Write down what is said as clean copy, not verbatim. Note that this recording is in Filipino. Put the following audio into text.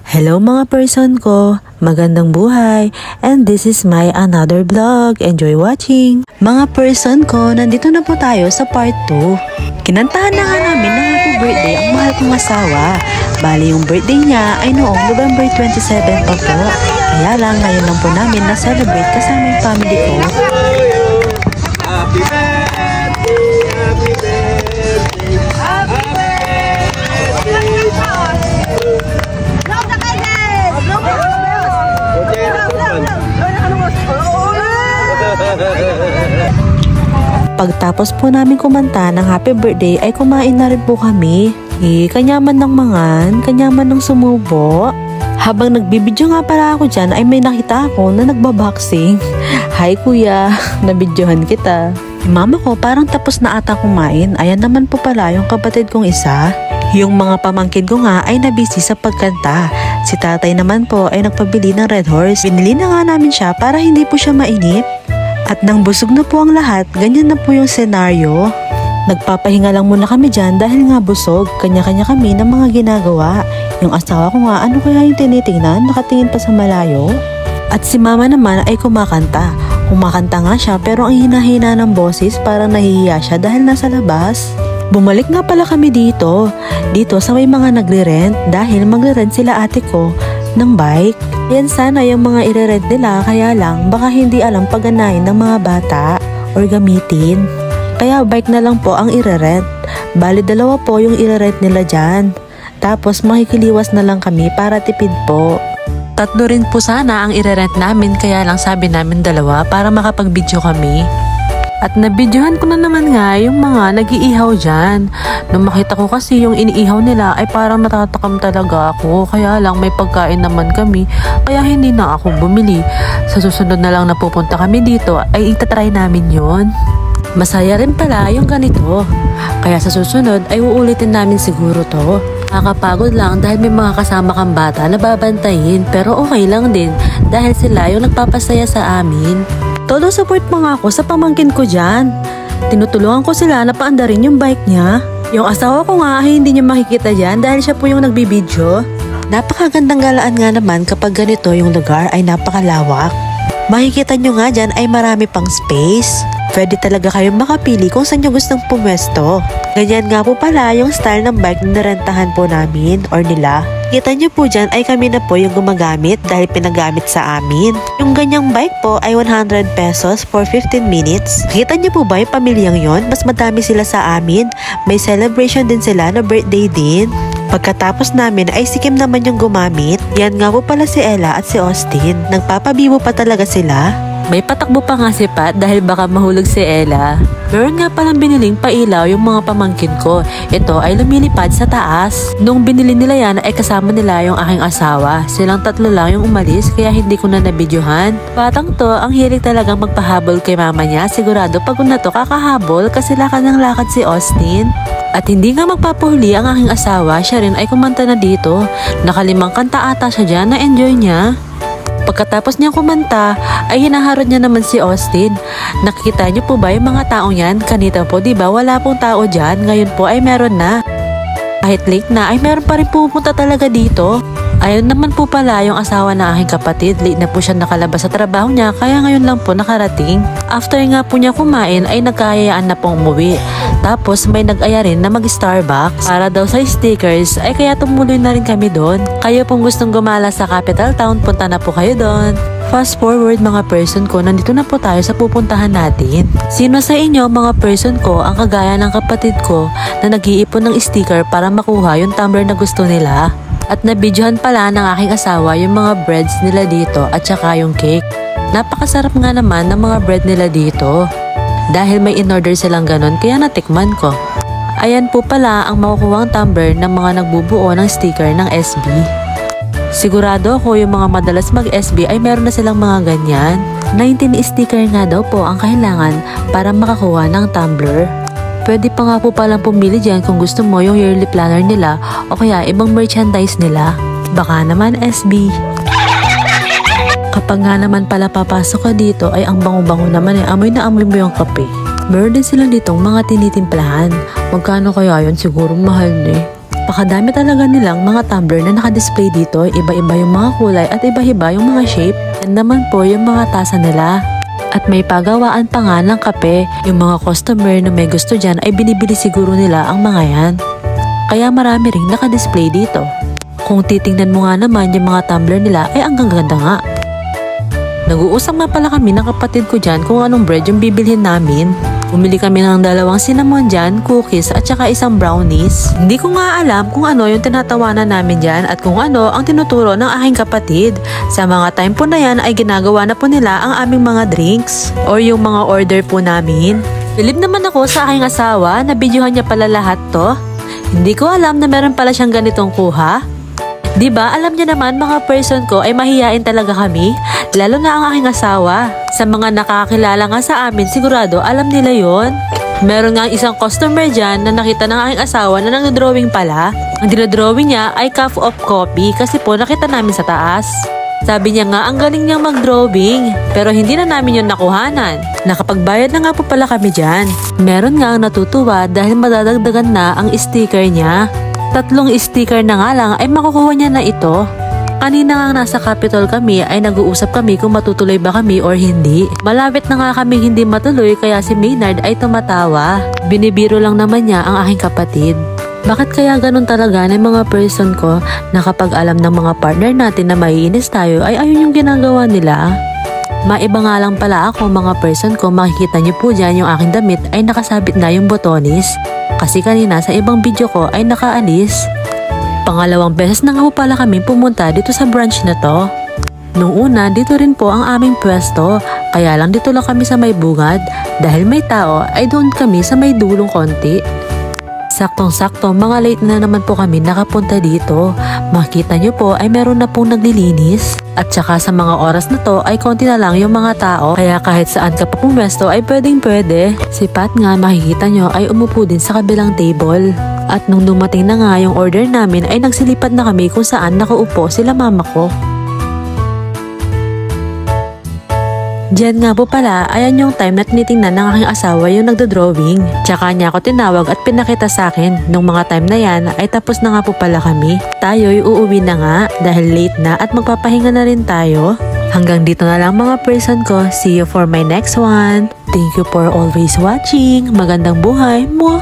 Hello mga person ko, magandang buhay, and this is my another vlog. Enjoy watching. Mga person ko, nandito na po tayo sa part 2. Kinantahan na nga namin ng happy birthday ang mahal kong asawa. Bali yung birthday niya ay noong November 27 pa po. Kaya lang ngayon lang po namin na-celebrate kasama yung family ko. Happy birthday, happy birthday, happy birthday. Pagtapos po namin kumanta ng happy birthday ay kumain na rin po kami. Kanyaman ng mangan, kanyaman ng sumubo. Habang nagbibidyo nga pala ako dyan ay may nakita ako na nagbaboxing. Hi kuya, nabidyohan kita. Mama ko parang tapos na ata kumain. Ayan naman po pala yung kapatid kong isa. Yung mga pamangkin ko nga ay nabisi sa pagkanta. Si tatay naman po ay nagpabili ng Red Horse. Binili na nga namin siya para hindi po siya mainip. At nang busog na po ang lahat, ganyan na po yung senaryo. Nagpapahinga lang muna kami dyan dahil nga busog. Kanya-kanya kami ng mga ginagawa. Yung asawa ko nga, ano kaya yung tinitingnan? Nakatingin pa sa malayo. At si mama naman ay kumakanta. Kumakanta nga siya pero ang hinahina ng boses parang nahihiya siya dahil nasa labas. Bumalik nga pala kami dito sa may mga nagre-rent dahil magre-rent sila ate ko ng bike. Yan sana yung mga ire-rent nila kaya lang baka hindi alam pagganahin ng mga bata or gamitin. Kaya bike na lang po ang ire-rent. Bali dalawa po yung ire-rent nila dyan. Tapos makikiliwas na lang kami para tipid po. 3 rin po sana ang ire-rent namin kaya lang sabi namin 2 para makapag-video kami. At nabidyohan ko na naman nga yung mga nag-iihaw dyan. Nung makita ko kasi yung iniihaw nila ay parang natatakam talaga ako. Kaya lang may pagkain naman kami kaya hindi na ako bumili. Sa susunod na lang na pupunta kami dito ay itatry namin yon. Masaya rin pala yung ganito. Kaya sa susunod ay uulitin namin siguro to. Nakakapagod lang dahil may mga kasama kang bata na babantayin pero okay lang din dahil sila yung nagpapasaya sa amin. Todo support mo nga ako sa pamangkin ko dyan. Tinutulungan ko sila na paandarin yung bike niya. Yung asawa ko nga ay hindi niya makikita dyan dahil siya po yung nagbibidyo. Napakagandang galaan nga naman kapag ganito yung lugar ay napakalawak. Makikita nyo nga dyan ay marami pang space. Pwede talaga kayong makapili kung saan nyo gustong pumwesto. Ganyan nga po pala yung style ng bike na narentahan po namin or nila. Kita nyo po dyan ay kami na po yung gumagamit dahil pinagamit sa amin. Yung ganyang bike po ay 100 pesos for 15 minutes. Kita nyo po ba yung pamilyang yon? Mas madami sila sa amin. May celebration din sila na birthday din. Pagkatapos namin ay si Kim naman yung gumamit. Yan nga po pala si Ella at si Austin. Nagpapabibo pa talaga sila. May patakbo pa nga si Pat dahil baka mahulog si Ella. Meron nga palang biniling pailaw yung mga pamangkin ko. Ito ay lumilipad sa taas. Nung binili nila yan ay kasama nila yung aking asawa. Silang 3 lang yung umalis kaya hindi ko na nabidyohan. Batang to, ang hilig talagang magpahabol kay mama niya. Sigurado pag na to kakahabol kasi lakad ng lakad si Austin. At hindi nga magpapahuli ang aking asawa, siya rin ay kumanta na dito. Nakalimang kanta ata siya dyan na enjoy niya. Pagkatapos niyang kumanta, ay hinaharot niya naman si Austin. Nakikita niyo po ba yung mga taong yan? Kanina po diba wala pong tao dyan, ngayon po ay meron na. Kahit late na ay meron pa rin pupunta talaga dito. Ayun naman po pala yung asawa na aking kapatid. Late na po siya nakalabas sa trabaho niya kaya ngayon lang po nakarating. After nga po niya kumain ay nagkayayaan na pong umuwi. Tapos may nag-aya rin na mag-Starbucks para daw sa stickers ay kaya tumuloy na rin kami doon. Kayo pong gustong gumala sa capital town, punta na po kayo doon. Fast forward mga person ko, nandito na po tayo sa pupuntahan natin. Sino sa inyo mga person ko ang kagaya ng kapatid ko na nag-iipon ng sticker para makuha yung tumbler na gusto nila? At nabidyohan pala ng aking asawa yung mga breads nila dito at saka yung cake. Napakasarap nga naman ng mga bread nila dito. Dahil may in-order silang ganon kaya natikman ko. Ayan po pala ang makukuhang tumbler ng mga nagbubuo ng sticker ng SB. Sigurado ako yung mga madalas mag-SB ay meron na silang mga ganyan. 19 sticker nga daw po ang kailangan para makakuha ng tumbler. Pwede pa nga po palang pumili dyan kung gusto mo yung yearly planner nila o kaya ibang merchandise nila. Baka naman SB. Kapag nga naman pala papasok ka dito ay ang bango-bango naman amoy na amoy mo yung kape. Meron din silang ditong mga tinitimplahan. Magkano kaya yun? Siguro mahal na Napakadami talaga nilang mga tumbler na nakadisplay dito. Iba-iba yung mga kulay at iba-iba yung mga shape. Yan naman po yung mga tasa nila. At may pagawaan pa nga ng kape. Yung mga customer na may gusto dyan ay binibili siguro nila ang mga yan. Kaya marami ring nakadisplay dito. Kung titingnan mo nga naman yung mga tumbler nila ay ang ganda nga. Nag-uusap nga pala kami ng kapatid ko dyan kung anong bread yung bibilhin namin. Bumili kami ng 2 cinnamon dyan, cookies at saka isang brownies. Hindi ko nga alam kung ano yung tinatawanan namin dyan at kung ano ang tinuturo ng aking kapatid. Sa mga time po na yan ay ginagawa na po nila ang aming mga drinks or yung mga order po namin. Bilib naman ako sa aking asawa na videohan niya pala lahat to. Hindi ko alam na meron pala siyang ganitong kuha. Diba, alam niya naman mga person ko ay mahiyain talaga kami, lalo na ang aking asawa. Sa mga nakakilala nga sa amin, sigurado alam nila yon. Meron nga isang customer dyan na nakita ng aking asawa na nagdodrawing pala. Ang dinodrawing niya ay cup of coffee kasi po nakita namin sa taas. Sabi niya nga ang galing niyang mag-drawing pero hindi na namin yun nakuhanan. Nakapagbayad na nga po pala kami dyan. Meron nga ang natutuwa dahil madadagdagan na ang sticker niya. 3 sticker na nga lang ay makukuha niya na ito. Kanina nga nasa Capitol kami ay nag-uusap kami kung matutuloy ba kami or hindi. Malapit na nga kami hindi matuloy kaya si Maynard ay tumatawa. Binibiro lang naman niya ang aking kapatid. Bakit kaya ganun talaga ng mga person ko na kapag alam ng mga partner natin na maiinis tayo ay ayun yung ginagawa nila? Maiba nga lang pala ako mga person ko, makikita niyo po dyan yung aking damit ay nakasabit na yung botones. Kasi kanina sa ibang video ko ay nakaalis. Pangalawang beses na nga po pala kami pumunta dito sa branch na to. Nung una, dito rin po ang aming pwesto. Kaya lang dito lang kami sa may bungad. Dahil may tao, ay doon kami sa may dulong konti. Saktong-sakto, mga late na naman po kami nakapunta dito. Makita nyo po ay meron na pong naglilinis. At saka sa mga oras na to ay konti na lang yung mga tao. Kaya kahit saan ka pa pumesto ay pwedeng pwede. Si Pat nga makikita nyo ay umupo din sa kabilang table. At nung dumating na nga yung order namin ay nagsilipad na kami kung saan nakaupo sila mama ko. Diyan nga po pala, ayan yung time na tinitingnan ng aking asawa yung nagdodrawing. Tsaka niya ako tinawag at pinakita sa akin. Nung mga time na yan ay tapos na nga po pala kami. Tayo'y uuwi na nga dahil late na at magpapahinga na rin tayo. Hanggang dito na lang mga person ko. See you for my next one. Thank you for always watching. Magandang buhay mo!